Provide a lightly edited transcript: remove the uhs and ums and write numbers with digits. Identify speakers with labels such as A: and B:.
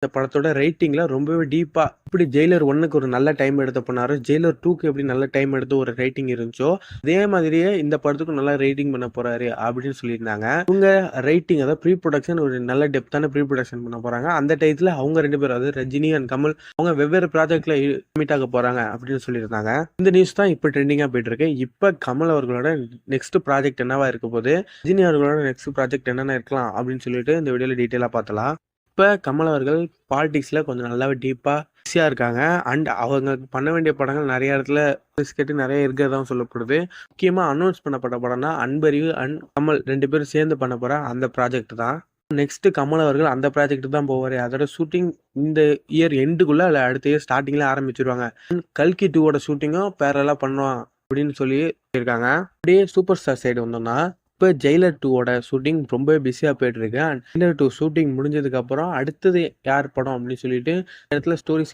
A: இந்த படத்தோட ரைட்டிங்ல ரொம்பவே டீப்பா எப்படி ஜெயிலர் 1க்கு ஒரு நல்ல டைம் எடுத்து பண்ணாரோ, ஜெயிலர் 2க்கு எப்படி நல்ல டைம் எடுத்து ஒரு ரைட்டிங் இருந்துச்சோ, அதே மாதிரியே இந்த படத்துக்கும் நல்லா ரைட்டிங் பண்ண போறாரு அப்படின்னு சொல்லியிருந்தாங்க. இவங்க ரைட்டிங் அதாவது ப்ரீ ப்ரொடக்ஷன் ஒரு நல்ல டெப்த்தான ப்ரீ ப்ரொடக்ஷன் பண்ண போறாங்க. அந்த டயத்துல அவங்க 2 பேரும் அதாவது ரஜினி அண்ட் கமல் அவங்க வெவ்வேறு ப்ராஜெக்ட்ல மீட் ஆக போறாங்க அப்படின்னு சொல்லியிருந்தாங்க. இந்த நியூஸ் தான் இப்போ ட்ரெண்டிங்கா போயிட்டு இருக்கு. இப்ப கமல் அவர்களோட நெக்ஸ்ட் ப்ராஜெக்ட் என்னவா இருக்க போகுது, ரஜினி அவர்களோட நெக்ஸ்ட் ப்ராஜெக்ட் என்னென்ன இருக்கலாம் அப்படின்னு சொல்லிட்டு இந்த வீடியோல டீட்டெயிலா பார்த்தலாம். இப்ப கமல் அவர்கள் பாலிடிக்ஸ்ல கொஞ்சம் நல்லாவே டீப்பா பிஸியா இருக்காங்க. அண்ட் அவங்க பண்ண வேண்டிய படங்கள் நிறைய இடத்துல கேட்டு நிறைய இருக்கிறதா சொல்லப்படுது. முக்கியமா அனௌன்ஸ் பண்ணப்பட்ட படம்னா அன்பறிவு அண்ட் கமல் 2 பேரும் சேர்ந்து பண்ண போற அந்த ப்ராஜெக்ட் தான். நெக்ஸ்ட் கமல் அவர்கள் அந்த ப்ராஜெக்ட் தான் போவாரு. அதோட ஷூட்டிங் இந்த இயர் எண்டுக்குள்ள இல்ல அடுத்த இயர் ஸ்டார்டிங்ல ஆரம்பிச்சிருவாங்க. கல்கி 2வோட ஷூட்டிங்கும் பேரலா பண்ணுவான் அப்படின்னு சொல்லி இருக்காங்க. அப்படியே சூப்பர் ஸ்டார் சைடு வந்தோம்னா இப்போ ஜெயிலர் 2வோட ஷூட்டிங் ரொம்பவே பிஸியாக போயிட்டு இருக்கு. அண்ட் ஜெயிலர் 2 ஷூட்டிங் முடிஞ்சதுக்கு அப்புறம் அடுத்தது யார் படம் அப்படின்னு சொல்லிட்டு இடத்துல ஸ்டோரிஸ்